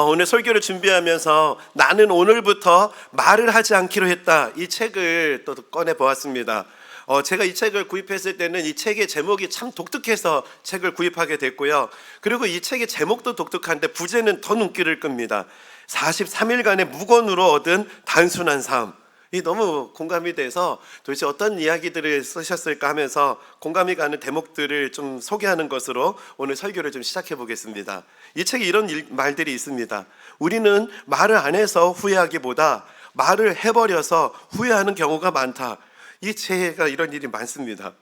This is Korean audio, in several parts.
오늘 설교를 준비하면서 나는 오늘부터 말을 하지 않기로 했다, 이 책을 또 꺼내 보았습니다. 제가 이 책을 구입했을 때는 이 책의 제목이 참 독특해서 책을 구입하게 됐고요. 그리고 이 책의 제목도 독특한데 부제는 더 눈길을 끕니다. 43일간의 묵언으로 얻은 단순한 삶. 이 너무 공감이 돼서 도대체 어떤 이야기들을 쓰셨을까 하면서 공감이 가는 대목들을 좀 소개하는 것으로 오늘 설교를 좀 시작해 보겠습니다. 이 책에 이런 말들이 있습니다. 우리는 말을 안 해서 후회하기보다 말을 해버려서 후회하는 경우가 많다. 이 책에 이런 일이 많습니다.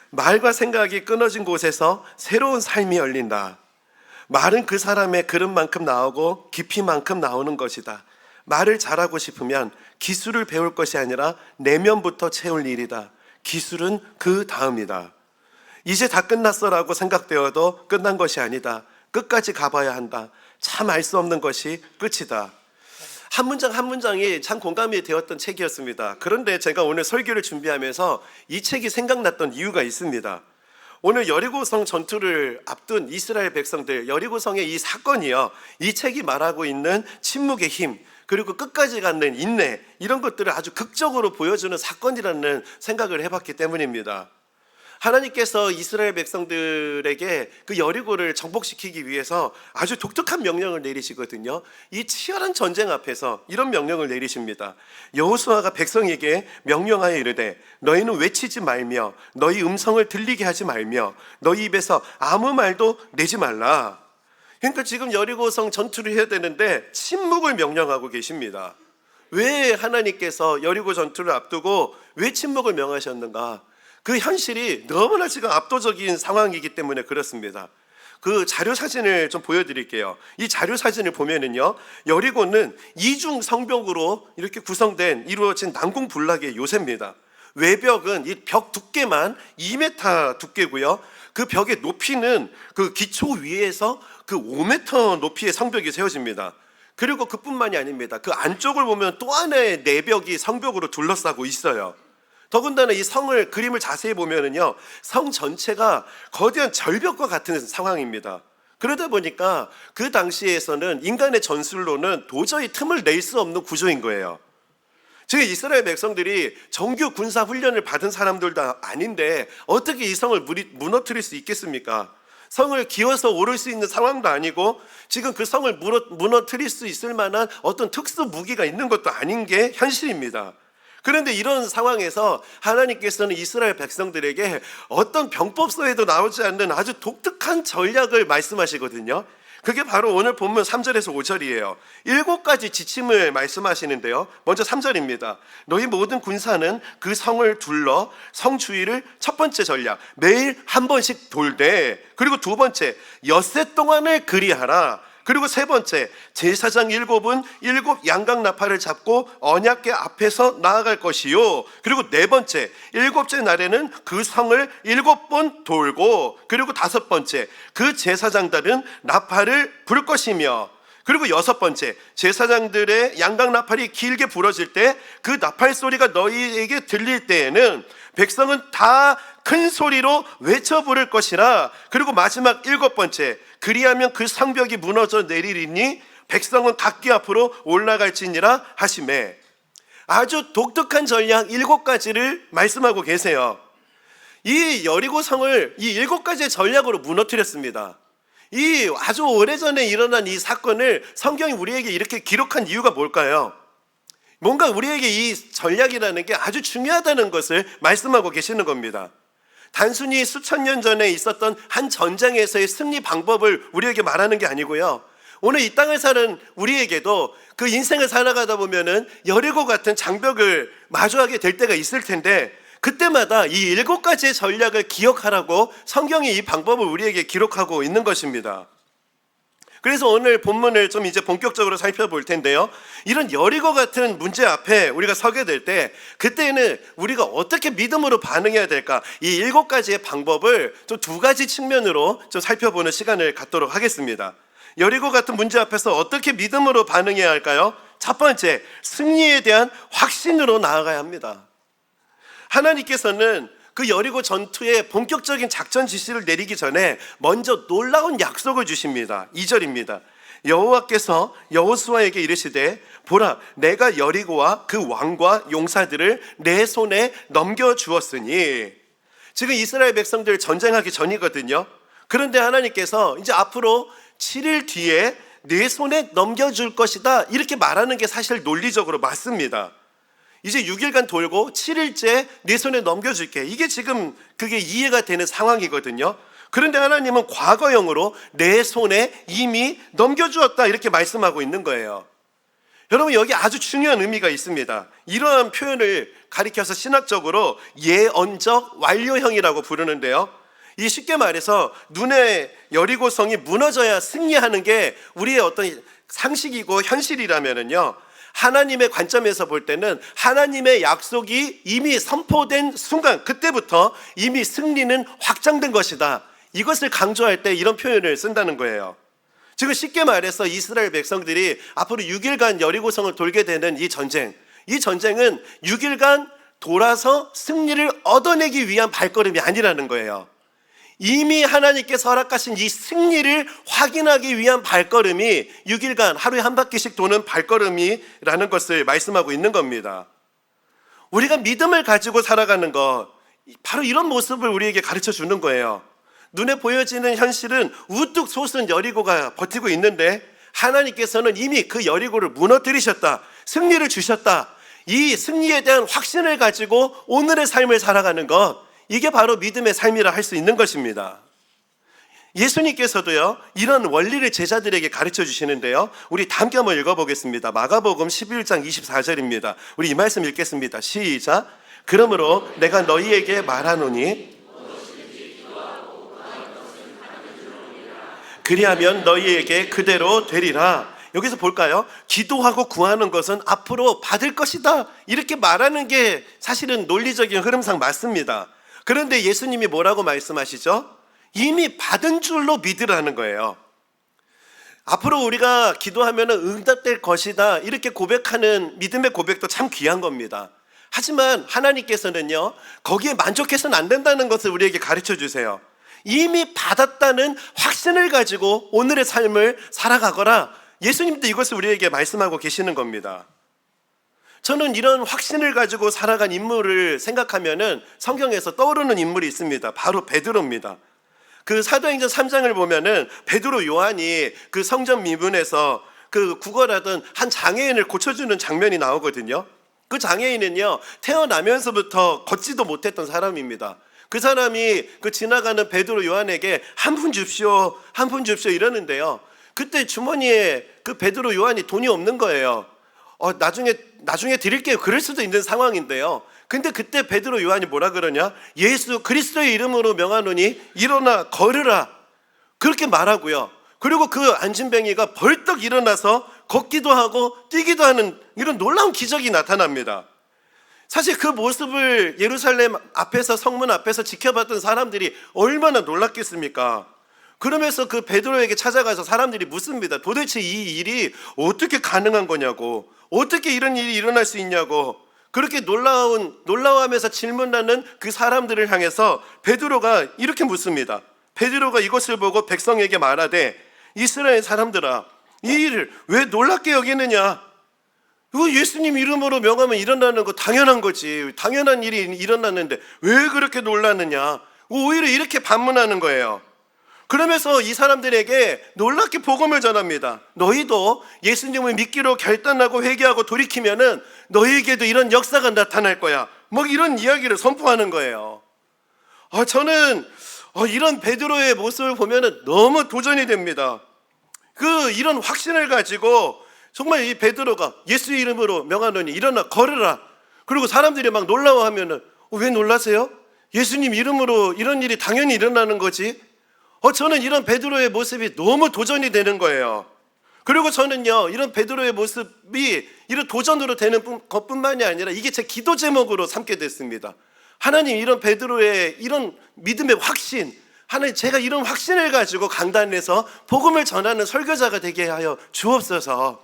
말과 생각이 끊어진 곳에서 새로운 삶이 열린다. 말은 그 사람의 그릇만큼 나오고 깊이만큼 나오는 것이다. 말을 잘하고 싶으면 기술을 배울 것이 아니라 내면부터 채울 일이다. 기술은 그 다음이다. 이제 다 끝났어라고 생각되어도 끝난 것이 아니다. 끝까지 가봐야 한다. 참 알 수 없는 것이 끝이다. 한 문장 한 문장이 참 공감이 되었던 책이었습니다. 그런데 제가 오늘 설교를 준비하면서 이 책이 생각났던 이유가 있습니다. 오늘 여리고성 전투를 앞둔 이스라엘 백성들, 여리고성의 이 사건이요, 이 책이 말하고 있는 침묵의 힘, 그리고 끝까지 갖는 인내, 이런 것들을 아주 극적으로 보여주는 사건이라는 생각을 해봤기 때문입니다. 하나님께서 이스라엘 백성들에게 그 여리고를 정복시키기 위해서 아주 독특한 명령을 내리시거든요. 이 치열한 전쟁 앞에서 이런 명령을 내리십니다. 여호수아가 백성에게 명령하여 이르되 너희는 외치지 말며 너희 음성을 들리게 하지 말며 너희 입에서 아무 말도 내지 말라. 그러니까 지금 여리고성 전투를 해야 되는데 침묵을 명령하고 계십니다. 왜 하나님께서 여리고 전투를 앞두고 왜 침묵을 명하셨는가? 그 현실이 너무나 지금 압도적인 상황이기 때문에 그렇습니다. 그 자료 사진을 좀 보여드릴게요. 이 자료 사진을 보면은요, 여리고는 이중 성벽으로 이렇게 구성된 이루어진 난공불락의 요새입니다. 외벽은 이 벽 두께만 2m 두께고요. 그 벽의 높이는 그 기초 위에서 그 5m 높이의 성벽이 세워집니다. 그리고 그뿐만이 아닙니다. 그 안쪽을 보면 또 하나의 내벽이 성벽으로 둘러싸고 있어요. 더군다나 이 성을 그림을 자세히 보면은요, 성 전체가 거대한 절벽과 같은 상황입니다. 그러다 보니까 그 당시에서는 인간의 전술로는 도저히 틈을 낼 수 없는 구조인 거예요. 지금 이스라엘 백성들이 정규 군사 훈련을 받은 사람들도 아닌데 어떻게 이 성을 무너뜨릴 수 있겠습니까? 성을 기어서 오를 수 있는 상황도 아니고 지금 그 성을 무너뜨릴 수 있을 만한 어떤 특수 무기가 있는 것도 아닌 게 현실입니다. 그런데 이런 상황에서 하나님께서는 이스라엘 백성들에게 어떤 병법서에도 나오지 않는 아주 독특한 전략을 말씀하시거든요. 그게 바로 오늘 본문 3절에서 5절이에요. 7가지 지침을 말씀하시는데요. 먼저 3절입니다. 너희 모든 군사는 그 성을 둘러 성 주위를 첫 번째 전략, 매일 한 번씩 돌되, 그리고 두 번째, 엿새 동안을 그리하라. 그리고 세 번째, 제사장 7은 7 양각 나팔을 잡고 언약궤 앞에서 나아갈 것이요. 그리고 네 번째, 7째 날에는 그 성을 7번 돌고, 그리고 5번째, 그 제사장들은 나팔을 불 것이며, 그리고 6번째, 제사장들의 양각 나팔이 길게 부러질 때 그 나팔 소리가 너희에게 들릴 때에는 백성은 다 큰 소리로 외쳐 부를 것이라. 그리고 마지막 7번째, 그리하면 그 성벽이 무너져 내리리니 백성은 각기 앞으로 올라갈지니라 하시매. 아주 독특한 전략 7가지를 말씀하고 계세요. 이 여리고 성을 이 7가지의 전략으로 무너뜨렸습니다. 이 아주 오래전에 일어난 이 사건을 성경이 우리에게 이렇게 기록한 이유가 뭘까요? 뭔가 우리에게 이 전략이라는 게 아주 중요하다는 것을 말씀하고 계시는 겁니다. 단순히 수천 년 전에 있었던 한 전쟁에서의 승리 방법을 우리에게 말하는 게 아니고요, 오늘 이 땅을 사는 우리에게도 그 인생을 살아가다 보면은 여리고 같은 장벽을 마주하게 될 때가 있을 텐데, 그때마다 이 7가지의 전략을 기억하라고 성경이 이 방법을 우리에게 기록하고 있는 것입니다. 그래서 오늘 본문을 좀 이제 본격적으로 살펴볼 텐데요, 이런 여리고 같은 문제 앞에 우리가 서게 될 때 그때는 우리가 어떻게 믿음으로 반응해야 될까, 이 7가지의 방법을 좀 2가지 측면으로 좀 살펴보는 시간을 갖도록 하겠습니다. 여리고 같은 문제 앞에서 어떻게 믿음으로 반응해야 할까요? 첫 번째, 승리에 대한 확신으로 나아가야 합니다. 하나님께서는 그 여리고 전투의 본격적인 작전 지시를 내리기 전에 먼저 놀라운 약속을 주십니다. 2절입니다. 여호와께서 여호수아에게 이르시되 보라 내가 여리고와 그 왕과 용사들을 내 손에 넘겨주었으니, 지금 이스라엘 백성들 전쟁하기 전이거든요. 그런데 하나님께서 이제 앞으로 7일 뒤에 내 손에 넘겨줄 것이다 이렇게 말하는 게 사실 논리적으로 맞습니다. 이제 6일간 돌고 7일째 내 손에 넘겨줄게, 이게 지금 그게 이해가 되는 상황이거든요. 그런데 하나님은 과거형으로 내 손에 이미 넘겨주었다 이렇게 말씀하고 있는 거예요. 여러분, 여기 아주 중요한 의미가 있습니다. 이러한 표현을 가리켜서 신학적으로 예언적 완료형이라고 부르는데요, 이 쉽게 말해서 눈에 여리고성이 무너져야 승리하는 게 우리의 어떤 상식이고 현실이라면은요, 하나님의 관점에서 볼 때는 하나님의 약속이 이미 선포된 순간, 그때부터 이미 승리는 확정된 것이다, 이것을 강조할 때 이런 표현을 쓴다는 거예요. 지금 쉽게 말해서 이스라엘 백성들이 앞으로 6일간 여리고성을 돌게 되는 이 전쟁은 6일간 돌아서 승리를 얻어내기 위한 발걸음이 아니라는 거예요. 이미 하나님께서 허락하신 이 승리를 확인하기 위한 발걸음이 6일간 하루에 한 바퀴씩 도는 발걸음이라는 것을 말씀하고 있는 겁니다. 우리가 믿음을 가지고 살아가는 것, 바로 이런 모습을 우리에게 가르쳐 주는 거예요. 눈에 보여지는 현실은 우뚝 솟은 여리고가 버티고 있는데 하나님께서는 이미 그 여리고를 무너뜨리셨다, 승리를 주셨다, 이 승리에 대한 확신을 가지고 오늘의 삶을 살아가는 것, 이게 바로 믿음의 삶이라 할 수 있는 것입니다. 예수님께서도요 이런 원리를 제자들에게 가르쳐 주시는데요, 우리 다 함께 한번 읽어보겠습니다. 마가복음 11장 24절입니다. 우리 이 말씀 읽겠습니다. 시작. 그러므로 내가 너희에게 말하노니 그리하면 너희에게 그대로 되리라. 여기서 볼까요? 기도하고 구하는 것은 앞으로 받을 것이다, 이렇게 말하는 게 사실은 논리적인 흐름상 맞습니다. 그런데 예수님이 뭐라고 말씀하시죠? 이미 받은 줄로 믿으라는 거예요. 앞으로 우리가 기도하면 응답될 것이다 이렇게 고백하는 믿음의 고백도 참 귀한 겁니다. 하지만 하나님께서는요 거기에 만족해서는 안 된다는 것을 우리에게 가르쳐 주세요. 이미 받았다는 확신을 가지고 오늘의 삶을 살아가거라, 예수님도 이것을 우리에게 말씀하고 계시는 겁니다. 저는 이런 확신을 가지고 살아간 인물을 생각하면은 성경에서 떠오르는 인물이 있습니다. 바로 베드로입니다. 그 사도행전 3장을 보면은 베드로 요한이 그 성전 미문에서 그 구걸하던 한 장애인을 고쳐주는 장면이 나오거든요. 그 장애인은요 태어나면서부터 걷지도 못했던 사람입니다. 그 사람이 그 지나가는 베드로 요한에게 한 푼 줍시오, 한 푼 줍시오 이러는데요, 그때 주머니에 그 베드로 요한이 돈이 없는 거예요. 나중에 드릴게요, 그럴 수도 있는 상황인데요, 근데 그때 베드로 요한이 뭐라 그러냐? 예수 그리스도의 이름으로 명하노니 일어나 걸으라, 그렇게 말하고요. 그리고 그 안진뱅이가 벌떡 일어나서 걷기도 하고 뛰기도 하는 이런 놀라운 기적이 나타납니다. 사실 그 모습을 예루살렘 앞에서, 성문 앞에서 지켜봤던 사람들이 얼마나 놀랐겠습니까? 그러면서 그 베드로에게 찾아가서 사람들이 묻습니다. 도대체 이 일이 어떻게 가능한 거냐고, 어떻게 이런 일이 일어날 수 있냐고. 그렇게 놀라워하면서 질문하는 그 사람들을 향해서 베드로가 이렇게 묻습니다. 베드로가 이것을 보고 백성에게 말하되 이스라엘 사람들아, 이 일을 왜 놀랍게 여기느냐? 이거 예수님 이름으로 명하면 일어나는 거 당연한 거지, 당연한 일이 일어났는데 왜 그렇게 놀라느냐? 오히려 이렇게 반문하는 거예요. 그러면서 이 사람들에게 놀랍게 복음을 전합니다. 너희도 예수님을 믿기로 결단하고 회개하고 돌이키면은 너희에게도 이런 역사가 나타날 거야, 뭐 이런 이야기를 선포하는 거예요. 저는 이런 베드로의 모습을 보면은 너무 도전이 됩니다. 이런 확신을 가지고 정말 이 베드로가 예수 이름으로 명하노니 일어나 걸으라, 그리고 사람들이 막 놀라워하면은 왜 놀라세요? 예수님 이름으로 이런 일이 당연히 일어나는 거지. 저는 이런 베드로의 모습이 너무 도전이 되는 거예요. 그리고 저는요 이런 베드로의 모습이 이런 도전으로 되는 것뿐만이 아니라 이게 제 기도 제목으로 삼게 됐습니다. 하나님, 이런 베드로의 이런 믿음의 확신, 하나님 제가 이런 확신을 가지고 강단에서 복음을 전하는 설교자가 되게 하여 주옵소서.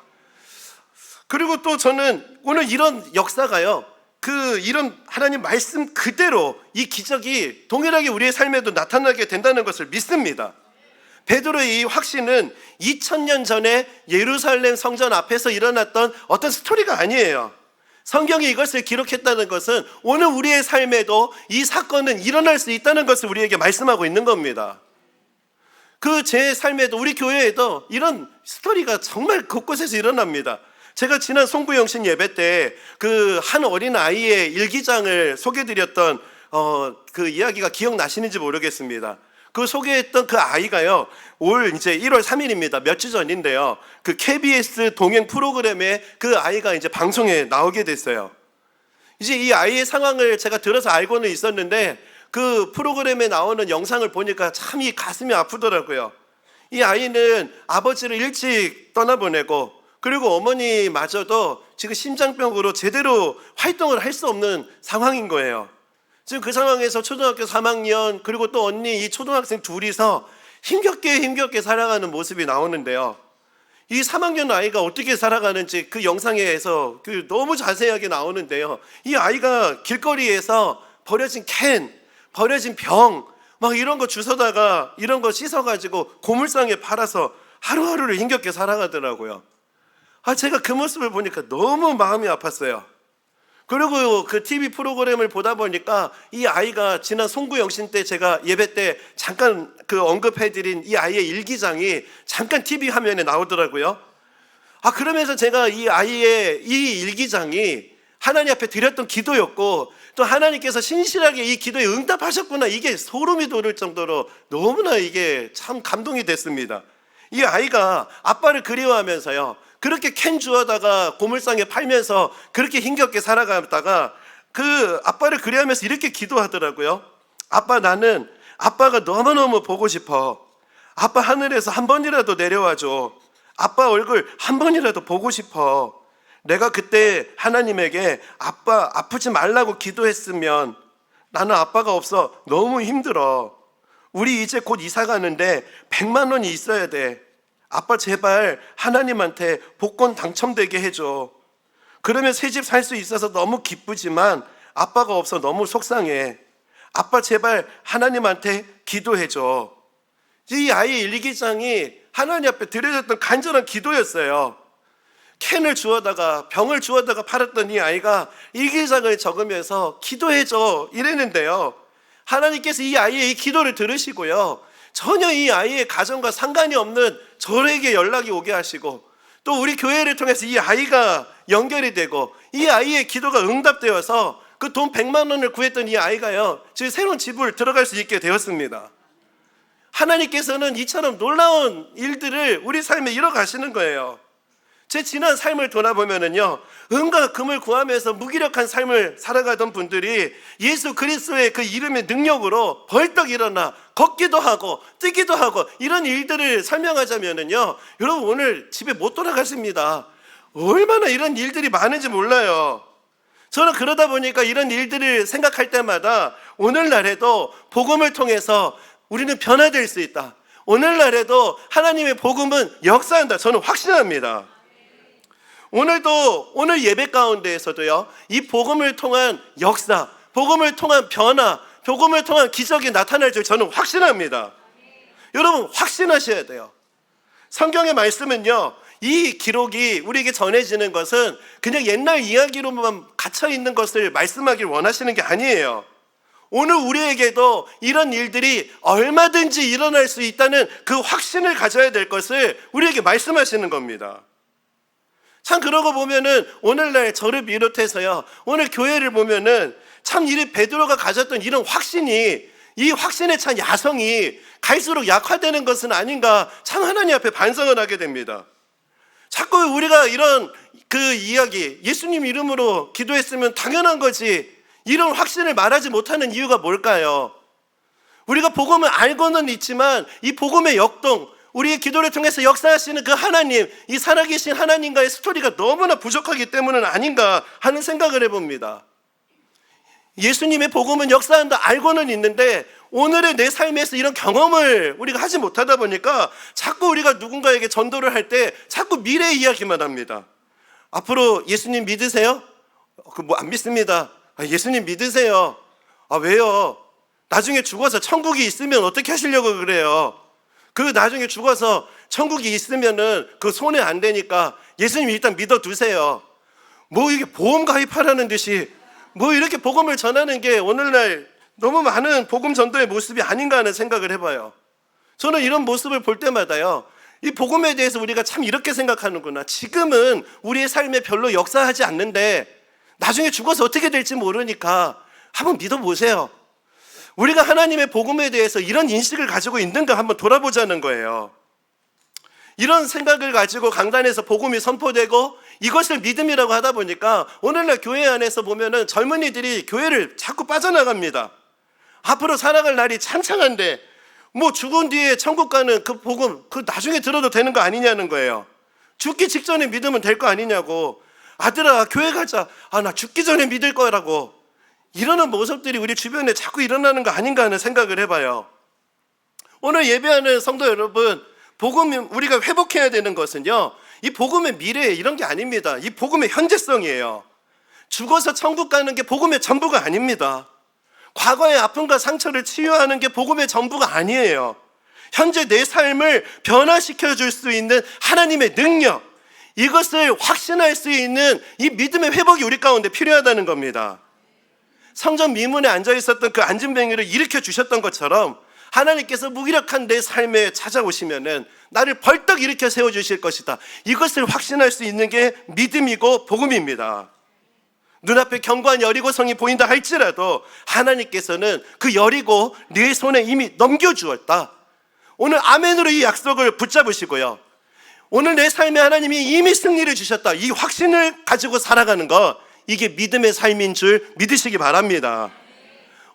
그리고 또 저는 오늘 이런 역사가요 이런 하나님 말씀 그대로 이 기적이 동일하게 우리의 삶에도 나타나게 된다는 것을 믿습니다. 베드로의 이 확신은 2000년 전에 예루살렘 성전 앞에서 일어났던 어떤 스토리가 아니에요. 성경이 이것을 기록했다는 것은 오늘 우리의 삶에도 이 사건은 일어날 수 있다는 것을 우리에게 말씀하고 있는 겁니다. 제 삶에도 우리 교회에도 이런 스토리가 정말 곳곳에서 일어납니다. 제가 지난 송구영신 예배 때 한 어린 아이의 일기장을 소개드렸던 그 이야기가 기억나시는지 모르겠습니다. 소개했던 그 아이가요, 올 이제 1월 3일입니다. 몇 주 전인데요. KBS 동행 프로그램에 그 아이가 이제 방송에 나오게 됐어요. 이제 이 아이의 상황을 제가 들어서 알고는 있었는데 그 프로그램에 나오는 영상을 보니까 참 이 가슴이 아프더라고요. 이 아이는 아버지를 일찍 떠나보내고 그리고 어머니마저도 지금 심장병으로 제대로 활동을 할 수 없는 상황인 거예요. 지금 그 상황에서 초등학교 3학년 그리고 또 언니 이 초등학생 둘이서 힘겹게 살아가는 모습이 나오는데요. 이 3학년 아이가 어떻게 살아가는지 그 영상에서 너무 자세하게 나오는데요. 이 아이가 길거리에서 버려진 캔, 버려진 병, 막 이런 거 주워다가 이런 거 씻어가지고 고물상에 팔아서 하루하루를 힘겹게 살아가더라고요. 제가 그 모습을 보니까 너무 마음이 아팠어요. 그리고 그 TV 프로그램을 보다 보니까 이 아이가 지난 송구영신 때 제가 예배 때 잠깐 언급해드린 이 아이의 일기장이 잠깐 TV 화면에 나오더라고요. 그러면서 제가 이 아이의 이 일기장이 하나님 앞에 드렸던 기도였고 또 하나님께서 신실하게 이 기도에 응답하셨구나, 이게 소름이 돋을 정도로 너무나 이게 참 감동이 됐습니다. 이 아이가 아빠를 그리워하면서요, 그렇게 캔 주워다가 고물상에 팔면서 그렇게 힘겹게 살아가다가 그 아빠를 그리워하면서 이렇게 기도하더라고요. 아빠, 나는 아빠가 너무너무 보고 싶어. 아빠 하늘에서 한 번이라도 내려와줘. 아빠 얼굴 한 번이라도 보고 싶어. 내가 그때 하나님에게 아빠 아프지 말라고 기도했으면 나는 아빠가 없어 너무 힘들어. 우리 이제 곧 이사 가는데 100만 원이 있어야 돼. 아빠 제발 하나님한테 복권 당첨되게 해줘. 그러면 새 집 살 수 있어서 너무 기쁘지만 아빠가 없어 너무 속상해. 아빠 제발 하나님한테 기도해줘. 이 아이의 일기장이 하나님 앞에 드려졌던 간절한 기도였어요. 캔을 주워다가 병을 주워다가 팔았던 이 아이가 일기장을 적으면서 기도해줘 이랬는데요, 하나님께서 이 아이의 이 기도를 들으시고요, 전혀 이 아이의 가정과 상관이 없는 저에게 연락이 오게 하시고 또 우리 교회를 통해서 이 아이가 연결이 되고 이 아이의 기도가 응답되어서 그 돈 100만 원을 구했던 이 아이가요, 지금 새로운 집을 들어갈 수 있게 되었습니다. 하나님께서는 이처럼 놀라운 일들을 우리 삶에 이뤄가시는 거예요. 제 지난 삶을 돌아보면은요, 은과 금을 구하면서 무기력한 삶을 살아가던 분들이 예수 그리스도의 그 이름의 능력으로 벌떡 일어나 걷기도 하고 뛰기도 하고 이런 일들을 설명하자면은요, 여러분 오늘 집에 못 돌아가십니다. 얼마나 이런 일들이 많은지 몰라요. 저는 그러다 보니까 이런 일들을 생각할 때마다 오늘날에도 복음을 통해서 우리는 변화될 수 있다. 오늘날에도 하나님의 복음은 역사한다. 저는 확신합니다. 오늘 예배 가운데에서도요, 이 복음을 통한 역사, 복음을 통한 변화, 복음을 통한 기적이 나타날 줄 저는 확신합니다. 여러분 확신하셔야 돼요. 성경의 말씀은요, 이 기록이 우리에게 전해지는 것은 그냥 옛날 이야기로만 갇혀있는 것을 말씀하길 원하시는 게 아니에요. 오늘 우리에게도 이런 일들이 얼마든지 일어날 수 있다는 그 확신을 가져야 될 것을 우리에게 말씀하시는 겁니다. 참 그러고 보면은 오늘날 저를 비롯해서요, 오늘 교회를 보면은 참 이 베드로가 가졌던 이런 확신이, 이 확신에 찬 야성이 갈수록 약화되는 것은 아닌가, 참 하나님 앞에 반성을 하게 됩니다. 자꾸 우리가 이런 그 이야기, 예수님 이름으로 기도했으면 당연한 거지, 이런 확신을 말하지 못하는 이유가 뭘까요? 우리가 복음을 알고는 있지만 이 복음의 역동, 우리의 기도를 통해서 역사하시는 그 하나님, 이 살아계신 하나님과의 스토리가 너무나 부족하기 때문은 아닌가 하는 생각을 해봅니다. 예수님의 복음은 역사한다 알고는 있는데 오늘의 내 삶에서 이런 경험을 우리가 하지 못하다 보니까 자꾸 우리가 누군가에게 전도를 할 때 자꾸 미래 이야기만 합니다. 앞으로 예수님 믿으세요? 뭐 안 믿습니다. 예수님 믿으세요. 왜요? 나중에 죽어서 천국이 있으면 어떻게 하시려고 그래요? 그 나중에 죽어서 천국이 있으면은 그 손해 안 되니까 예수님 일단 믿어두세요. 뭐 이게 보험 가입하라는 듯이 뭐 이렇게 복음을 전하는 게 오늘날 너무 많은 복음 전도의 모습이 아닌가 하는 생각을 해봐요. 저는 이런 모습을 볼 때마다요, 이 복음에 대해서 우리가 참 이렇게 생각하는구나. 지금은 우리의 삶에 별로 역사하지 않는데 나중에 죽어서 어떻게 될지 모르니까 한번 믿어보세요. 우리가 하나님의 복음에 대해서 이런 인식을 가지고 있는가 한번 돌아보자는 거예요. 이런 생각을 가지고 강단에서 복음이 선포되고 이것을 믿음이라고 하다 보니까 오늘날 교회 안에서 보면은 젊은이들이 교회를 자꾸 빠져나갑니다. 앞으로 살아갈 날이 찬창한데 뭐 죽은 뒤에 천국 가는 그 복음 그 나중에 들어도 되는 거 아니냐는 거예요. 죽기 직전에 믿으면 될 거 아니냐고. 아들아 교회 가자. 나 죽기 전에 믿을 거라고. 이러는 모습들이 우리 주변에 자꾸 일어나는 거 아닌가 하는 생각을 해봐요. 오늘 예배하는 성도 여러분, 복음 우리가 회복해야 되는 것은요, 이 복음의 미래 이런 게 아닙니다. 이 복음의 현재성이에요. 죽어서 천국 가는 게 복음의 전부가 아닙니다. 과거의 아픔과 상처를 치유하는 게 복음의 전부가 아니에요. 현재 내 삶을 변화시켜 줄 수 있는 하나님의 능력, 이것을 확신할 수 있는 이 믿음의 회복이 우리 가운데 필요하다는 겁니다. 성전 미문에 앉아 있었던 그 안진뱅이를 일으켜 주셨던 것처럼 하나님께서 무기력한 내 삶에 찾아오시면은 나를 벌떡 일으켜 세워 주실 것이다. 이것을 확신할 수 있는 게 믿음이고 복음입니다. 눈앞에 견고한 여리고성이 보인다 할지라도 하나님께서는 그 여리고 네 손에 이미 넘겨주었다. 오늘 아멘으로 이 약속을 붙잡으시고요, 오늘 내 삶에 하나님이 이미 승리를 주셨다, 이 확신을 가지고 살아가는 것, 이게 믿음의 삶인 줄 믿으시기 바랍니다.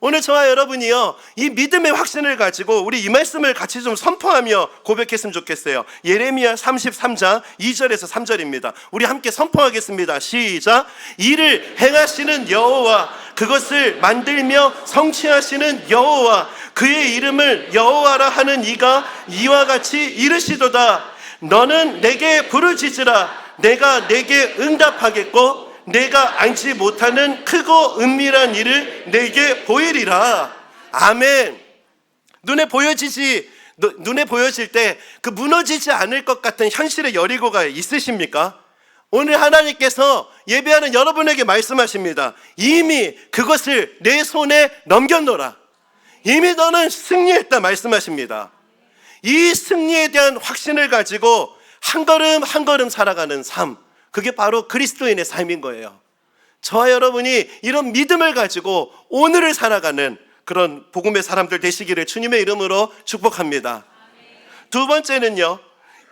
오늘 저와 여러분이요, 이 믿음의 확신을 가지고 우리 이 말씀을 같이 좀 선포하며 고백했으면 좋겠어요. 예레미야 33장 2절에서 3절입니다. 우리 함께 선포하겠습니다. 시작. 이를 행하시는 여호와, 그것을 만들며 성취하시는 여호와, 그의 이름을 여호와라 하는 이가 이와 같이 이르시도다. 너는 내게 부르짖으라. 내가 내게 응답하겠고 내가 알지 못하는 크고 은밀한 일을 내게 보이리라. 아멘. 눈에 보여질 때 그 무너지지 않을 것 같은 현실의 여리고가 있으십니까? 오늘 하나님께서 예배하는 여러분에게 말씀하십니다. 이미 그것을 내 손에 넘겨놓으라. 이미 너는 승리했다 말씀하십니다. 이 승리에 대한 확신을 가지고 한 걸음 한 걸음 살아가는 삶, 그게 바로 그리스도인의 삶인 거예요. 저와 여러분이 이런 믿음을 가지고 오늘을 살아가는 그런 복음의 사람들 되시기를 주님의 이름으로 축복합니다. 두 번째는요,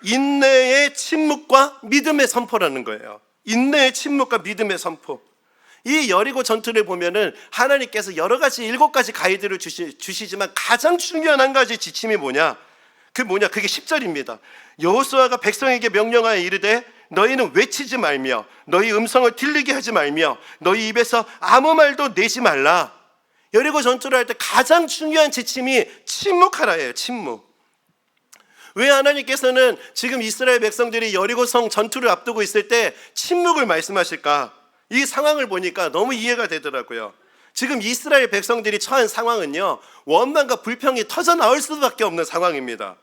인내의 침묵과 믿음의 선포라는 거예요. 인내의 침묵과 믿음의 선포. 이 여리고 전투를 보면은 하나님께서 여러 가지 7가지 가이드를 주시지만 가장 중요한 한 가지 지침이 뭐냐? 그게 10절입니다. 여호수아가 백성에게 명령하여 이르되 너희는 외치지 말며 너희 음성을 들리게 하지 말며 너희 입에서 아무 말도 내지 말라. 여리고 전투를 할 때 가장 중요한 지침이 침묵하라예요. 침묵. 왜 하나님께서는 지금 이스라엘 백성들이 여리고성 전투를 앞두고 있을 때 침묵을 말씀하실까? 이 상황을 보니까 너무 이해가 되더라고요. 지금 이스라엘 백성들이 처한 상황은요, 원망과 불평이 터져 나올 수밖에 없는 상황입니다.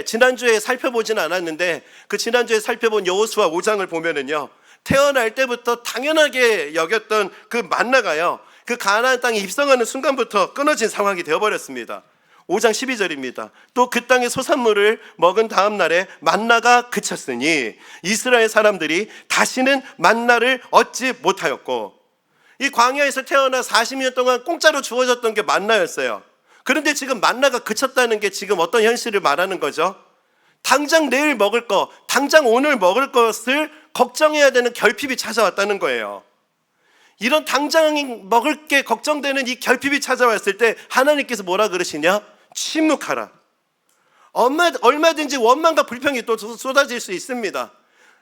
지난주에 살펴보지는 않았는데 지난주에 살펴본 여호수아 5장을 보면은요, 태어날 때부터 당연하게 여겼던 그 만나가요, 그 가나안 땅에 입성하는 순간부터 끊어진 상황이 되어버렸습니다. 5장 12절입니다. 또 그 땅의 소산물을 먹은 다음 날에 만나가 그쳤으니 이스라엘 사람들이 다시는 만나를 얻지 못하였고, 이 광야에서 태어나 40년 동안 공짜로 주어졌던 게 만나였어요. 그런데 지금 만나가 그쳤다는 게 지금 어떤 현실을 말하는 거죠? 당장 내일 먹을 거, 당장 오늘 먹을 것을 걱정해야 되는 결핍이 찾아왔다는 거예요. 이런 당장 먹을 게 걱정되는 이 결핍이 찾아왔을 때 하나님께서 뭐라 그러시냐? 침묵하라. 얼마든지 원망과 불평이 또 쏟아질 수 있습니다.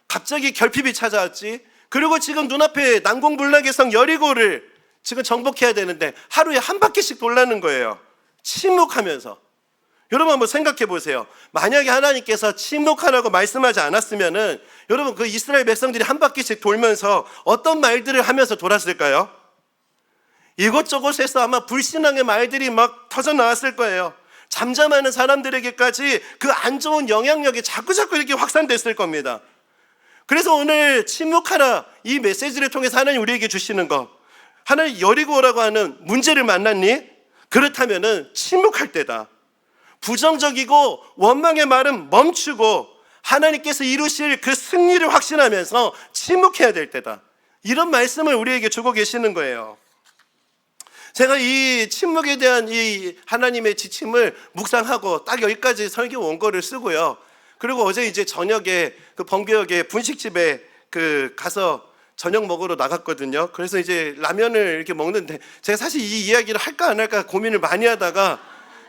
갑자기 결핍이 찾아왔지. 그리고 지금 눈앞에 난공불락의 성 여리고를 지금 정복해야 되는데 하루에 한 바퀴씩 돌라는 거예요. 침묵하면서. 여러분 한번 생각해 보세요. 만약에 하나님께서 침묵하라고 말씀하지 않았으면은 여러분 그 이스라엘 백성들이 한 바퀴씩 돌면서 어떤 말들을 하면서 돌았을까요? 이곳저곳에서 아마 불신앙의 말들이 막 터져 나왔을 거예요. 잠잠하는 사람들에게까지 그 안 좋은 영향력이 자꾸자꾸 이렇게 확산됐을 겁니다. 그래서 오늘 침묵하라, 이 메시지를 통해서 하나님 우리에게 주시는 거, 하나님 여리고 오라고 하는 문제를 만났니? 그렇다면은 침묵할 때다. 부정적이고 원망의 말은 멈추고 하나님께서 이루실 그 승리를 확신하면서 침묵해야 될 때다. 이런 말씀을 우리에게 주고 계시는 거예요. 제가 이 침묵에 대한 이 하나님의 지침을 묵상하고 딱 여기까지 설교 원고를 쓰고요. 그리고 어제 이제 저녁에 그 번개역에 분식집에 가서 저녁 먹으러 나갔거든요. 그래서 이제 라면을 이렇게 먹는데 제가 사실 이 이야기를 할까 안 할까 고민을 많이 하다가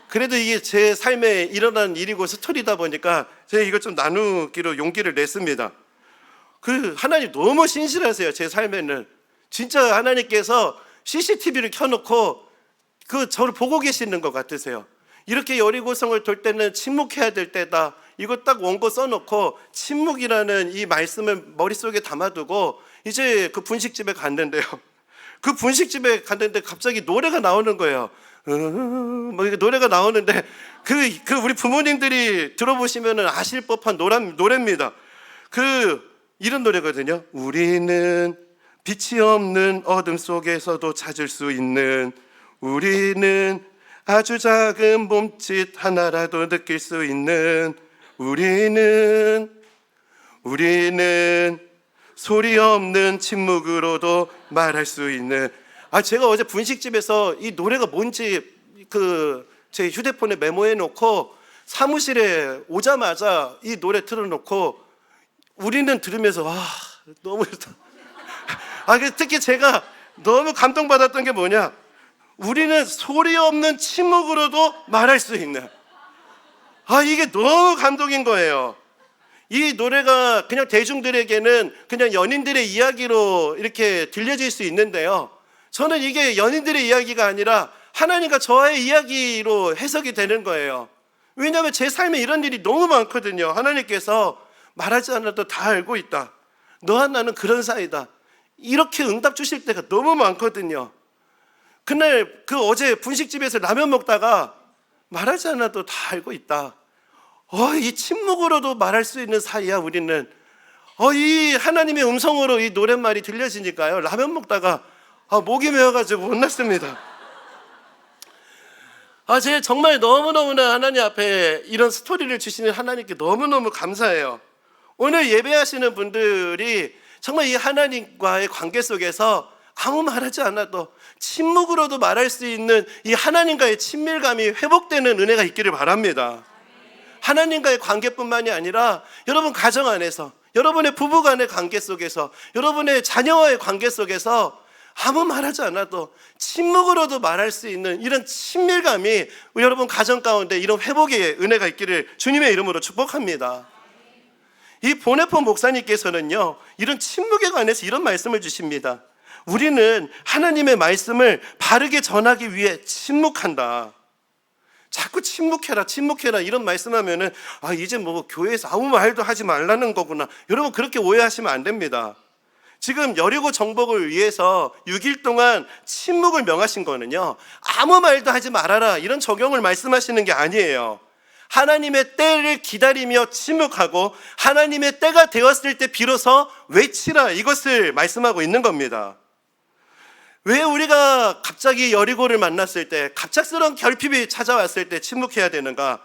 그래도 이게 제 삶에 일어난 일이고 스토리다 보니까 제가 이것 좀 나누기로 용기를 냈습니다. 하나님 너무 신실하세요. 제 삶에는 진짜 하나님께서 CCTV를 켜놓고 저를 보고 계시는 것 같으세요. 이렇게 여리고성을 돌 때는 침묵해야 될 때다. 이거 딱 원고 써놓고 침묵이라는 이 말씀을 머릿속에 담아두고 이제 그 분식집에 갔는데요. 그 분식집에 갔는데 갑자기 노래가 나오는 거예요. 뭐 이렇게 노래가 나오는데 우리 부모님들이 들어보시면 아실 법한 노래입니다. 이런 노래거든요. 우리는 빛이 없는 어둠 속에서도 찾을 수 있는, 우리는 아주 작은 몸짓 하나라도 느낄 수 있는, 우리는 소리 없는 침묵으로도 말할 수 있는. 제가 어제 분식집에서 이 노래가 뭔지 제 휴대폰에 메모해 놓고 사무실에 오자마자 이 노래 틀어놓고 우리는 들으면서 너무 좋다. 특히 제가 너무 감동받았던 게 뭐냐, 우리는 소리 없는 침묵으로도 말할 수 있는. 이게 너무 감동인 거예요. 이 노래가 그냥 대중들에게는 그냥 연인들의 이야기로 이렇게 들려질 수 있는데요, 저는 이게 연인들의 이야기가 아니라 하나님과 저의 이야기로 해석이 되는 거예요. 왜냐하면 제 삶에 이런 일이 너무 많거든요. 하나님께서 말하지 않아도 다 알고 있다. 너와 나는 그런 사이다. 이렇게 응답 주실 때가 너무 많거든요. 그날 어제 분식집에서 라면 먹다가 말하지 않아도 다 알고 있다. 이 침묵으로도 말할 수 있는 사이야 우리는. 이 하나님의 음성으로 이 노랫말이 들려지니까요, 라면 먹다가 목이 메어가지고 혼났습니다. 제가 정말 너무너무나 하나님 앞에 이런 스토리를 주시는 하나님께 너무너무 감사해요. 오늘 예배하시는 분들이 정말 이 하나님과의 관계 속에서 아무 말하지 않아도 침묵으로도 말할 수 있는 이 하나님과의 친밀감이 회복되는 은혜가 있기를 바랍니다. 하나님과의 관계뿐만이 아니라 여러분 가정 안에서, 여러분의 부부간의 관계 속에서, 여러분의 자녀와의 관계 속에서 아무 말하지 않아도 침묵으로도 말할 수 있는 이런 친밀감이 여러분 가정 가운데 이런 회복의 은혜가 있기를 주님의 이름으로 축복합니다. 이 보네폰 목사님께서는요, 이런 침묵에 관해서 이런 말씀을 주십니다. 우리는 하나님의 말씀을 바르게 전하기 위해 침묵한다. 자꾸 침묵해라 이런 말씀하면은 이제 뭐 교회에서 아무 말도 하지 말라는 거구나. 여러분 그렇게 오해하시면 안 됩니다. 지금 여리고 정복을 위해서 6일 동안 침묵을 명하신 거는요, 아무 말도 하지 말아라 이런 적용을 말씀하시는 게 아니에요. 하나님의 때를 기다리며 침묵하고 하나님의 때가 되었을 때 비로소 외치라, 이것을 말씀하고 있는 겁니다. 왜 우리가 갑자기 여리고를 만났을 때, 갑작스러운 결핍이 찾아왔을 때 침묵해야 되는가?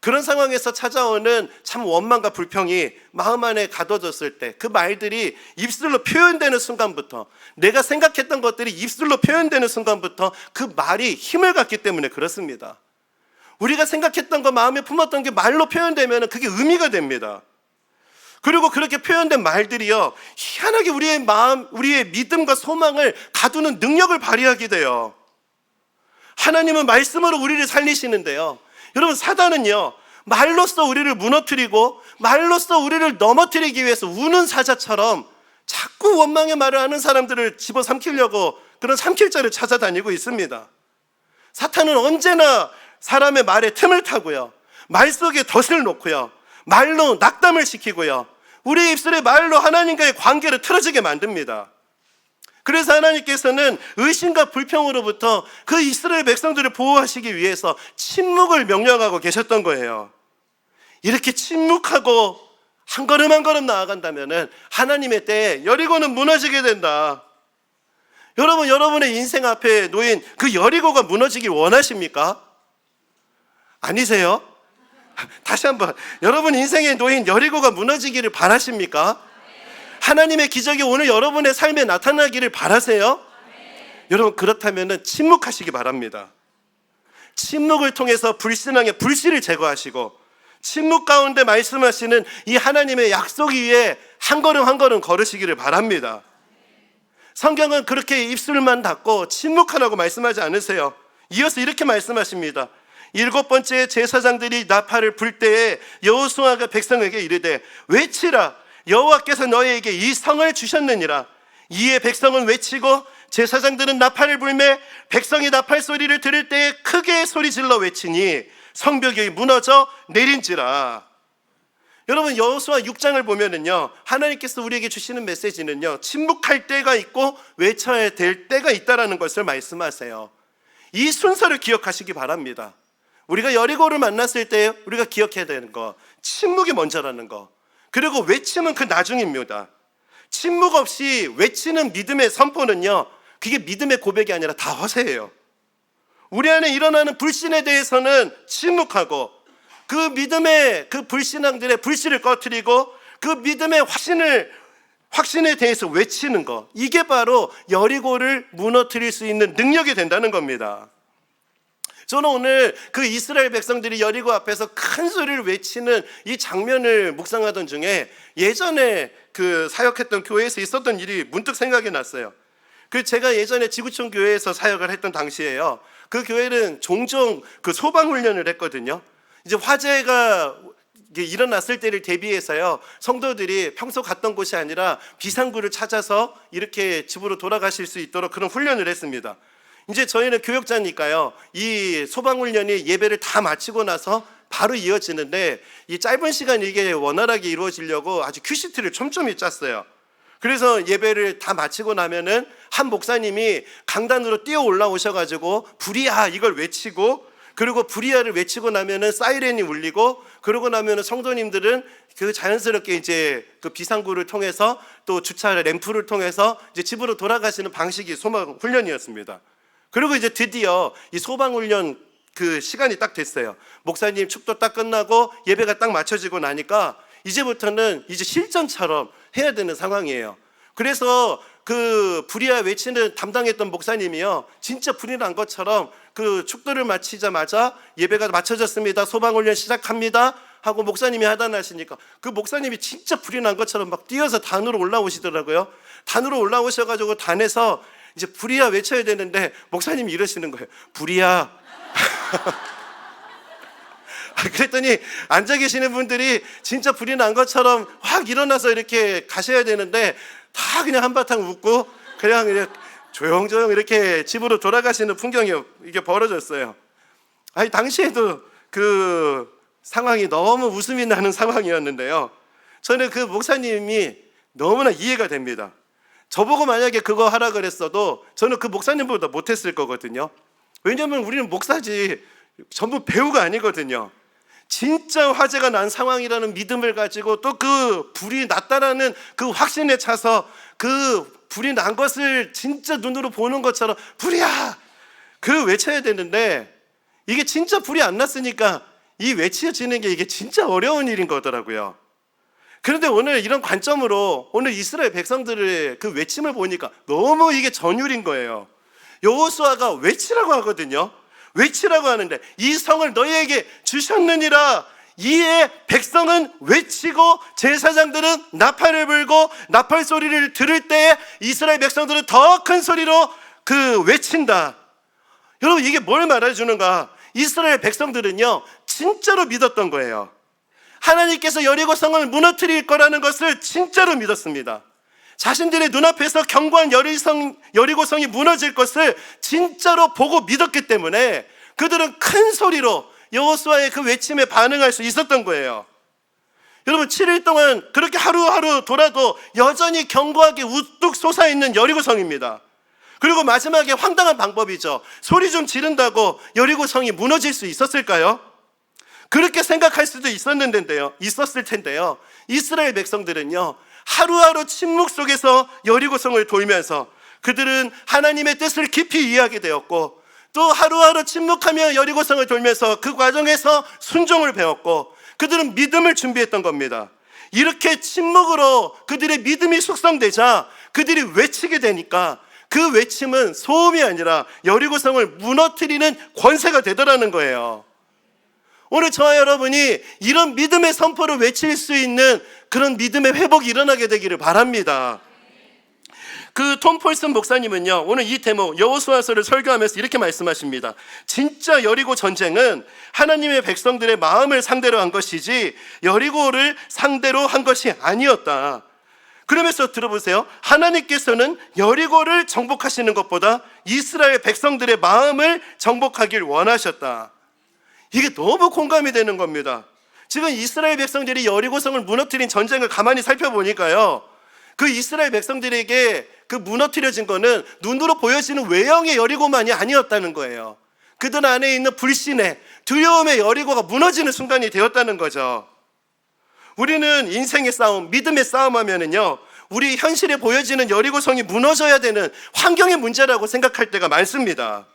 그런 상황에서 찾아오는 참 원망과 불평이 마음 안에 가둬졌을 때 그 말들이 입술로 표현되는 순간부터, 내가 생각했던 것들이 입술로 표현되는 순간부터 그 말이 힘을 갖기 때문에 그렇습니다. 우리가 생각했던 거, 마음에 품었던 게 말로 표현되면 그게 의미가 됩니다. 그리고 그렇게 표현된 말들이요, 희한하게 우리의 마음, 우리의 믿음과 소망을 가두는 능력을 발휘하게 돼요. 하나님은 말씀으로 우리를 살리시는데요, 여러분 사단은요, 말로써 우리를 무너뜨리고 말로써 우리를 넘어뜨리기 위해서 우는 사자처럼 자꾸 원망의 말을 하는 사람들을 집어삼키려고 그런 삼킬자를 찾아다니고 있습니다. 사탄은 언제나 사람의 말에 틈을 타고요, 말 속에 덫을 놓고요, 말로 낙담을 시키고요, 우리 입술의 말로 하나님과의 관계를 틀어지게 만듭니다. 그래서 하나님께서는 의심과 불평으로부터 그 이스라엘 백성들을 보호하시기 위해서 침묵을 명령하고 계셨던 거예요. 이렇게 침묵하고 한 걸음 한 걸음 나아간다면 하나님의 때에 여리고는 무너지게 된다. 여러분, 여러분의 인생 앞에 놓인 그 여리고가 무너지길 원하십니까? 아니세요? 다시 한번, 여러분 인생에 놓인 여리고가 무너지기를 바라십니까? 하나님의 기적이 오늘 여러분의 삶에 나타나기를 바라세요? 여러분, 그렇다면 침묵하시기 바랍니다. 침묵을 통해서 불신앙의 불씨를 제거하시고 침묵 가운데 말씀하시는 이 하나님의 약속 위에 한 걸음 한 걸음 걸으시기를 바랍니다. 성경은 그렇게 입술만 닫고 침묵하라고 말씀하지 않으세요. 이어서 이렇게 말씀하십니다. 7번째 제사장들이 나팔을 불 때에 여호수아가 백성에게 이르되 외치라, 여호와께서 너희에게 이 성을 주셨느니라. 이에 백성은 외치고 제사장들은 나팔을 불매 백성이 나팔 소리를 들을 때에 크게 소리질러 외치니 성벽이 무너져 내린지라. 여러분, 여호수아 6장을 보면은요, 하나님께서 우리에게 주시는 메시지는요, 침묵할 때가 있고 외쳐야 될 때가 있다라는 것을 말씀하세요. 이 순서를 기억하시기 바랍니다. 우리가 여리고를 만났을 때 우리가 기억해야 되는 거, 침묵이 먼저라는 거, 그리고 외침은 그 나중입니다. 침묵 없이 외치는 믿음의 선포는요, 그게 믿음의 고백이 아니라 다 허세예요. 우리 안에 일어나는 불신에 대해서는 침묵하고 그 믿음의 그 불신앙들의 불씨를 꺼뜨리고 그 믿음의 확신에 대해서 외치는 거, 이게 바로 여리고를 무너뜨릴 수 있는 능력이 된다는 겁니다. 저는 오늘 그 이스라엘 백성들이 여리고 앞에서 큰 소리를 외치는 이 장면을 묵상하던 중에 예전에 그 사역했던 교회에서 있었던 일이 문득 생각이 났어요. 제가 예전에 지구촌 교회에서 사역을 했던 당시에요, 그 교회는 종종 그 소방훈련을 했거든요. 이제 화재가 일어났을 때를 대비해서요, 성도들이 평소 갔던 곳이 아니라 비상구를 찾아서 이렇게 집으로 돌아가실 수 있도록 그런 훈련을 했습니다. 이제 저희는 교역자니까요, 이 소방훈련이 예배를 다 마치고 나서 바로 이어지는데 이 짧은 시간 이게 원활하게 이루어지려고 아주 큐시트를 촘촘히 짰어요. 그래서 예배를 다 마치고 나면은 한 목사님이 강단으로 뛰어 올라오셔가지고 불이야 이걸 외치고, 그리고 불이야를 외치고 나면은 사이렌이 울리고, 그러고 나면은 성도님들은 그 자연스럽게 이제 그 비상구를 통해서 또 주차 램프를 통해서 이제 집으로 돌아가시는 방식이 소방 훈련이었습니다. 그리고 이제 드디어 이 소방 훈련 그 시간이 딱 됐어요. 목사님 축도 딱 끝나고 예배가 딱 맞춰지고 나니까 이제부터는 이제 실전처럼 해야 되는 상황이에요. 그래서 그 불이야 외치는 담당했던 목사님이요, 진짜 불이 난 것처럼 그 축도를 마치자마자 예배가 맞춰졌습니다, 소방훈련 시작합니다 하고 목사님이 하단하시니까 그 목사님이 진짜 불이 난 것처럼 막 뛰어서 단으로 올라오시더라고요. 단으로 올라오셔가지고 단에서 이제 불이야 외쳐야 되는데 목사님이 이러시는 거예요. 불이야. 그랬더니 앉아 계시는 분들이 진짜 불이 난 것처럼 확 일어나서 이렇게 가셔야 되는데 다 그냥 한바탕 웃고 그냥 조용조용 이렇게 집으로 돌아가시는 풍경이 이게 벌어졌어요. 아니, 당시에도 그 상황이 너무 웃음이 나는 상황이었는데요, 저는 그 목사님이 너무나 이해가 됩니다. 저보고 만약에 그거 하라 그랬어도 저는 그 목사님보다 못했을 거거든요. 왜냐하면 우리는 목사지 전부 배우가 아니거든요. 진짜 화재가 난 상황이라는 믿음을 가지고 또 그 불이 났다라는 그 확신에 차서 그 불이 난 것을 진짜 눈으로 보는 것처럼 불이야! 그 외쳐야 되는데 이게 진짜 불이 안 났으니까 이 외쳐지는 게 이게 진짜 어려운 일인 거더라고요. 그런데 오늘 이런 관점으로 오늘 이스라엘 백성들의 그 외침을 보니까 너무 이게 전율인 거예요. 여호수아가 외치라고 하거든요. 외치라고 하는데 이 성을 너희에게 주셨느니라. 이에 백성은 외치고 제사장들은 나팔을 불고 나팔 소리를 들을 때 이스라엘 백성들은 더 큰 소리로 그 외친다. 여러분, 이게 뭘 말해주는가? 이스라엘 백성들은요 진짜로 믿었던 거예요. 하나님께서 여리고 성을 무너뜨릴 거라는 것을 진짜로 믿었습니다. 자신들의 눈앞에서 견고한 여리고성이 무너질 것을 진짜로 보고 믿었기 때문에 그들은 큰 소리로 여호수아의 그 외침에 반응할 수 있었던 거예요. 여러분, 7일 동안 그렇게 하루하루 돌아도 여전히 견고하게 우뚝 솟아있는 여리고성입니다. 그리고 마지막에 황당한 방법이죠. 소리 좀 지른다고 여리고성이 무너질 수 있었을까요? 그렇게 생각할 수도 있었을 텐데요. 이스라엘 백성들은요, 하루하루 침묵 속에서 여리고성을 돌면서 그들은 하나님의 뜻을 깊이 이해하게 되었고, 또 하루하루 침묵하며 여리고성을 돌면서 그 과정에서 순종을 배웠고, 그들은 믿음을 준비했던 겁니다. 이렇게 침묵으로 그들의 믿음이 숙성되자 그들이 외치게 되니까 그 외침은 소음이 아니라 여리고성을 무너뜨리는 권세가 되더라는 거예요. 오늘 저와 여러분이 이런 믿음의 선포를 외칠 수 있는 그런 믿음의 회복이 일어나게 되기를 바랍니다. 그 톰 폴슨 목사님은요, 오늘 이 대목 여호수아서를 설교하면서 이렇게 말씀하십니다. 진짜 여리고 전쟁은 하나님의 백성들의 마음을 상대로 한 것이지 여리고를 상대로 한 것이 아니었다. 그러면서 들어보세요. 하나님께서는 여리고를 정복하시는 것보다 이스라엘 백성들의 마음을 정복하길 원하셨다. 이게 너무 공감이 되는 겁니다. 지금 이스라엘 백성들이 여리고성을 무너뜨린 전쟁을 가만히 살펴보니까요, 그 이스라엘 백성들에게 그 무너뜨려진 거는 눈으로 보여지는 외형의 여리고만이 아니었다는 거예요. 그들 안에 있는 불신의, 두려움의 여리고가 무너지는 순간이 되었다는 거죠. 우리는 인생의 싸움, 믿음의 싸움 하면은요, 우리 현실에 보여지는 여리고성이 무너져야 되는 환경의 문제라고 생각할 때가 많습니다.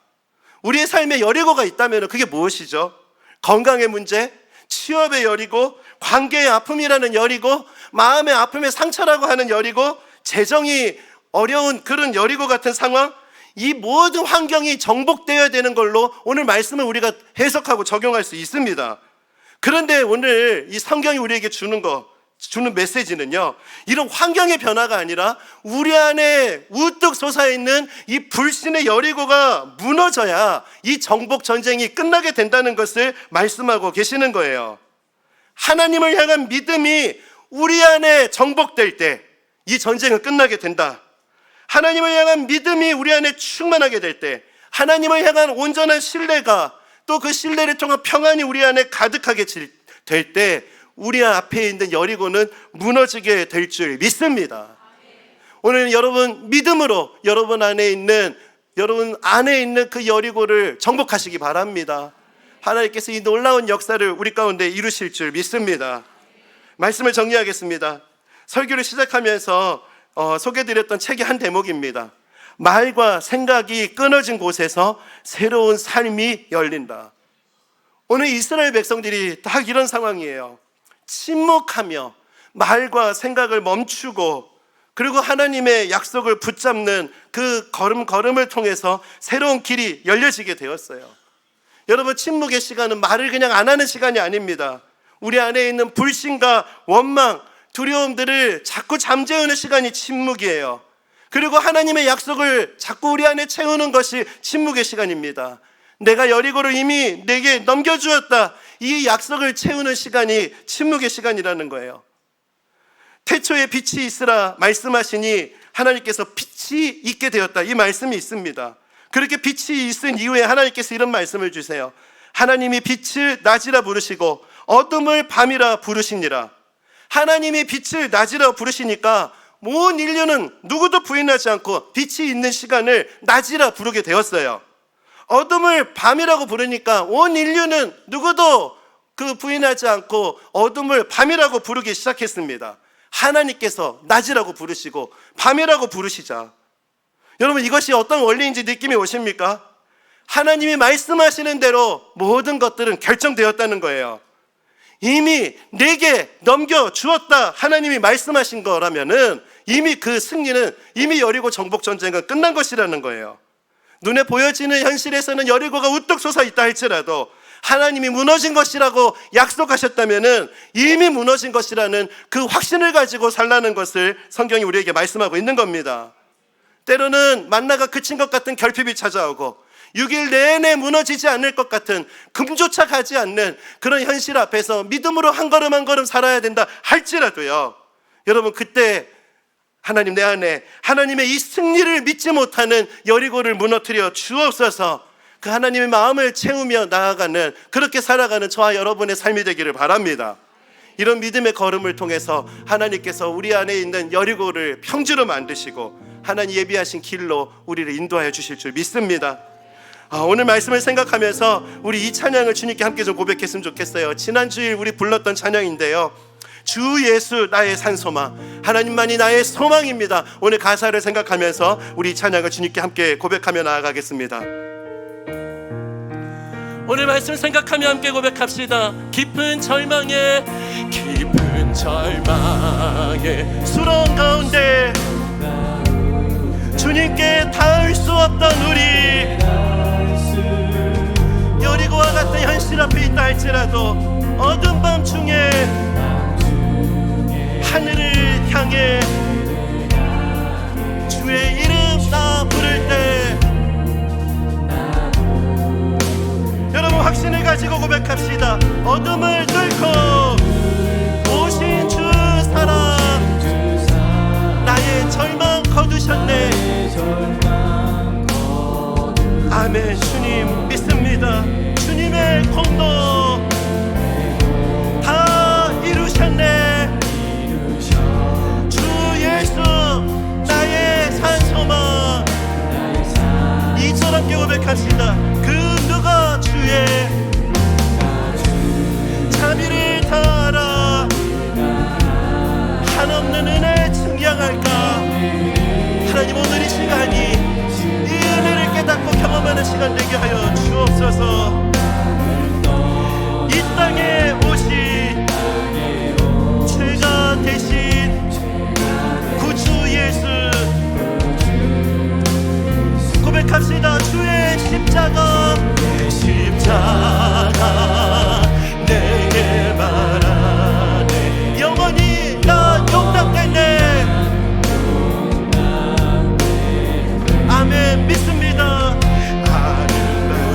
우리의 삶에 여리고가 있다면 그게 무엇이죠? 건강의 문제, 취업의 여리고, 관계의 아픔이라는 여리고, 마음의 아픔의 상처라고 하는 여리고, 재정이 어려운 그런 여리고 같은 상황, 이 모든 환경이 정복되어야 되는 걸로 오늘 말씀을 우리가 해석하고 적용할 수 있습니다. 그런데 오늘 이 성경이 우리에게 주는 메시지는요, 이런 환경의 변화가 아니라 우리 안에 우뚝 솟아있는 이 불신의 여리고가 무너져야 이 정복 전쟁이 끝나게 된다는 것을 말씀하고 계시는 거예요. 하나님을 향한 믿음이 우리 안에 정복될 때 이 전쟁은 끝나게 된다. 하나님을 향한 믿음이 우리 안에 충만하게 될 때, 하나님을 향한 온전한 신뢰가, 또 그 신뢰를 통한 평안이 우리 안에 가득하게 될 때 우리 앞에 있는 여리고는 무너지게 될 줄 믿습니다. 오늘 여러분 믿음으로 여러분 안에 있는 그 여리고를 정복하시기 바랍니다. 하나님께서 이 놀라운 역사를 우리 가운데 이루실 줄 믿습니다. 말씀을 정리하겠습니다. 설교를 시작하면서 소개드렸던 책의 한 대목입니다. 말과 생각이 끊어진 곳에서 새로운 삶이 열린다. 오늘 이스라엘 백성들이 딱 이런 상황이에요. 침묵하며 말과 생각을 멈추고, 그리고 하나님의 약속을 붙잡는 그 걸음을 통해서 새로운 길이 열려지게 되었어요. 여러분, 침묵의 시간은 말을 그냥 안 하는 시간이 아닙니다. 우리 안에 있는 불신과 원망, 두려움들을 자꾸 잠재우는 시간이 침묵이에요. 그리고 하나님의 약속을 자꾸 우리 안에 채우는 것이 침묵의 시간입니다. 내가 여리고를 이미 내게 넘겨주었다, 이 약속을 채우는 시간이 침묵의 시간이라는 거예요. 태초에 빛이 있으라 말씀하시니 하나님께서 빛이 있게 되었다, 이 말씀이 있습니다. 그렇게 빛이 있은 이후에 하나님께서 이런 말씀을 주세요. 하나님이 빛을 낮이라 부르시고 어둠을 밤이라 부르시니라. 하나님이 빛을 낮이라 부르시니까 온 인류는 누구도 부인하지 않고 빛이 있는 시간을 낮이라 부르게 되었어요. 어둠을 밤이라고 부르니까 온 인류는 누구도 그 부인하지 않고 어둠을 밤이라고 부르기 시작했습니다. 하나님께서 낮이라고 부르시고 밤이라고 부르시자. 여러분, 이것이 어떤 원리인지 느낌이 오십니까? 하나님이 말씀하시는 대로 모든 것들은 결정되었다는 거예요. 이미 내게 넘겨주었다, 하나님이 말씀하신 거라면은 이미 그 승리는, 이미 여리고 정복 전쟁은 끝난 것이라는 거예요. 눈에 보여지는 현실에서는 여리고가 우뚝 솟아 있다 할지라도 하나님이 무너진 것이라고 약속하셨다면은 이미 무너진 것이라는 그 확신을 가지고 살라는 것을 성경이 우리에게 말씀하고 있는 겁니다. 때로는 만나가 그친 것 같은 결핍이 찾아오고 6일 내내 무너지지 않을 것 같은, 금조차 가지 않는 그런 현실 앞에서 믿음으로 한 걸음 한 걸음 살아야 된다 할지라도요, 여러분, 그때 하나님, 내 안에 하나님의 이 승리를 믿지 못하는 여리고를 무너뜨려 주옵소서, 그 하나님의 마음을 채우며 나아가는, 그렇게 살아가는 저와 여러분의 삶이 되기를 바랍니다. 이런 믿음의 걸음을 통해서 하나님께서 우리 안에 있는 여리고를 평지로 만드시고 하나님 예비하신 길로 우리를 인도하여 주실 줄 믿습니다. 오늘 말씀을 생각하면서 우리 이 찬양을 주님께 함께 좀 고백했으면 좋겠어요. 지난주일 우리 불렀던 찬양인데요, 주 예수 나의 산소망, 하나님만이 나의 소망입니다. 오늘 가사를 생각하면서 우리 이 찬양을 주님께 함께 고백하며 나아가겠습니다. 오늘 말씀 생각하며 함께 고백합시다. 깊은 절망에 수렁 가운데 주님께 닿을 수 없던 우리, 여리고와 같은 현실 앞에 있다 할지라도 어두운 밤 중에 하늘을 향해 주의 이름 나 부를 때 여러분 확신을 가지고 고백합시다. 어둠을 뚫고 오신 주 사랑, 나의 절망 거두셨네. 아멘. 주님 믿습니다. 주님의 공로 다 이루셨네. 주 예수 나의 산소망. 이처럼 함께 고백합시다. 그 누가 주의 자비를 따라 한없는 은혜 증량할까. 하나님 오늘 이 시간이 이 은혜를 깨닫고 경험하는 시간 되게 하여 주옵소서. 이 땅에 오신 죄가 대신 구주 예수 고백합시다. 주의 십자가 내게 말하네. 영원히 나 용납됐네. 아멘. 믿습니다. 하늘을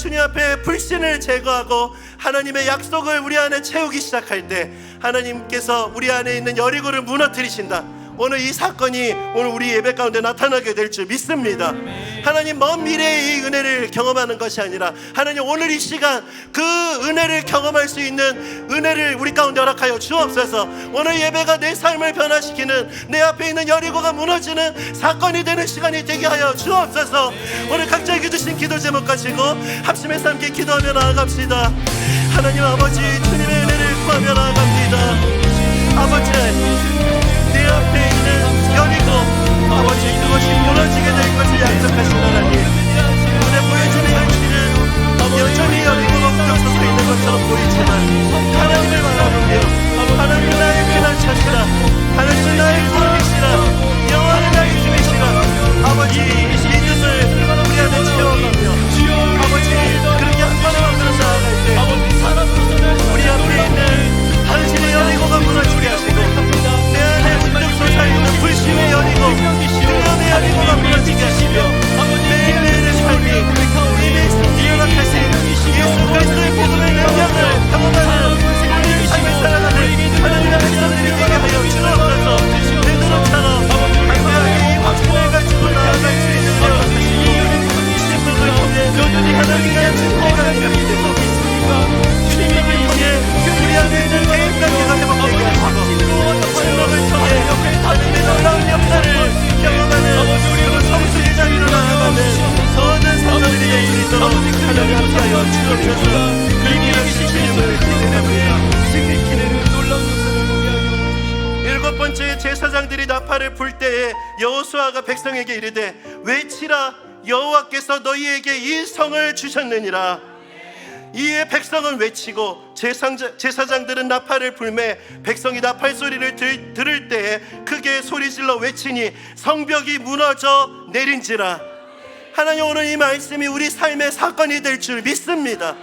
주님 앞에 불신을 제거하고 하나님의 약속을 우리 안에 채우기 시작할 때 하나님께서 우리 안에 있는 여리고를 무너뜨리신다. 오늘 이 사건이 오늘 우리 예배 가운데 나타나게 될 줄 믿습니다. 하나님 먼 미래의 이 은혜를 경험하는 것이 아니라 하나님 오늘 이 시간 그 은혜를 경험할 수 있는 은혜를 우리 가운데 허락하여 주옵소서. 오늘 예배가 내 삶을 변화시키는, 내 앞에 있는 여리고가 무너지는 사건이 되는 시간이 되게 하여 주옵소서. 오늘 각자에게 주신 기도 제목 가지고 합심해서 함께 기도하며 나아갑시다. 하나님 아버지, 주님의 은혜를 구하며 나아갑니다. 아버지, 내 앞에 있는 여리고, 아버지, 그것이 무너지게 될 것을 약속하신 하나님, 오늘 보여주는 현실은 여전히 여리고가 무너져서 있는 것처럼 보이지만 하나님을 바라보며 하나님 나의 피난처시라, 하나님 나의 구원이시라, 영원한 나의 힘이시라. 아버지, 믿음을 우리 안에 채워가며 아버지, 그렇게 한 걸음 한 걸음 나아갈 때 우리 앞에 있는 당신의 여리고가 무너지게 하시고 내 안에 문득 솟아있는 불신의 여리고, 두려움의 여리고가 무너지게 하시며 매일매일의 삶이 이미 승리하신 예수 그리스도의 복음의 능력을 경험하는 우리의 삶을 살아가는 하나님의 백성들이 되게 하여 주옵소서. 베드로처럼 강력하게 이 확신을 가지고 나아갈 수 있는 것 하시고, 신복을 통해 여전히 하나님과의 친밀감이 회복되고 주님을 통해 우리 안에 있는 대인관계가 회복되게 하시고, 신복을 통해 하나님의 놀라운 역사를 경험하는 그런 성수의 자리로 나아가는 모든 성도들이 될 수 있도록 하나님 함께하여 주옵소서. 그리기를 주님을 기대합니다. 일곱 번째, 제사장들이 나팔을 불 때에 여호수아가 백성에게 이르되 외치라, 여호와께서 너희에게 이 성을 주셨느니라. 이에 백성은 외치고 제사장들은 나팔을 불매 백성이 나팔 소리를 들을 때에 크게 소리질러 외치니 성벽이 무너져 내린지라. 하나님, 오늘 이 말씀이 우리 삶의 사건이 될 줄 믿습니다.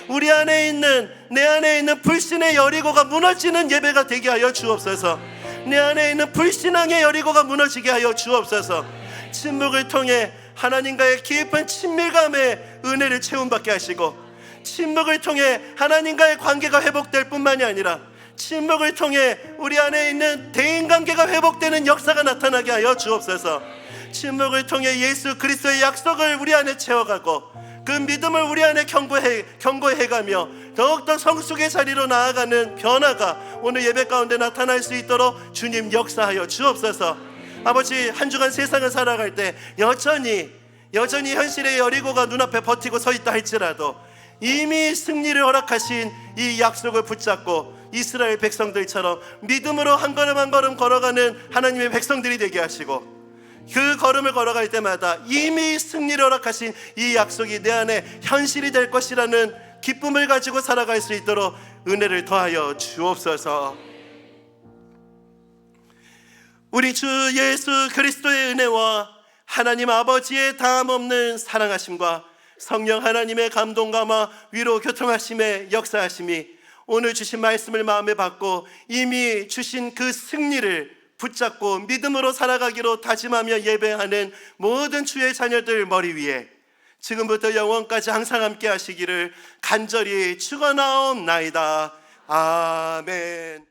우리 안에 있는, 내 안에 있는 불신의 여리고가 무너지는 예배가 되게 하여 주옵소서. 내 안에 있는 불신앙의 여리고가 무너지게 하여 주옵소서. 침묵을 통해 하나님과의 깊은 친밀감의 은혜를 체험받게 하시고, 침묵을 통해 하나님과의 관계가 회복될 뿐만이 아니라 침묵을 통해 우리 안에 있는 대인관계가 회복되는 역사가 나타나게 하여 주옵소서. 침묵을 통해 예수 그리스도의 약속을 우리 안에 채워가고 그 믿음을 우리 안에 경고해가며 더욱더 성숙의 자리로 나아가는 변화가 오늘 예배 가운데 나타날 수 있도록 주님 역사하여 주옵소서. 아버지, 한 주간 세상을 살아갈 때 여전히 현실의 여리고가 눈앞에 버티고 서 있다 할지라도 이미 승리를 허락하신 이 약속을 붙잡고 이스라엘 백성들처럼 믿음으로 한 걸음 한 걸음 걸어가는 하나님의 백성들이 되게 하시고, 그 걸음을 걸어갈 때마다 이미 승리를 허락하신 이 약속이 내 안에 현실이 될 것이라는 기쁨을 가지고 살아갈 수 있도록 은혜를 더하여 주옵소서. 우리 주 예수 그리스도의 은혜와 하나님 아버지의 다함없는 사랑하심과 성령 하나님의 감동감화 위로 교통하심의 역사하심이 오늘 주신 말씀을 마음에 받고 이미 주신 그 승리를 붙잡고 믿음으로 살아가기로 다짐하며 예배하는 모든 주의 자녀들 머리 위에 지금부터 영원까지 항상 함께 하시기를 간절히 축원하옵나이다. 아멘.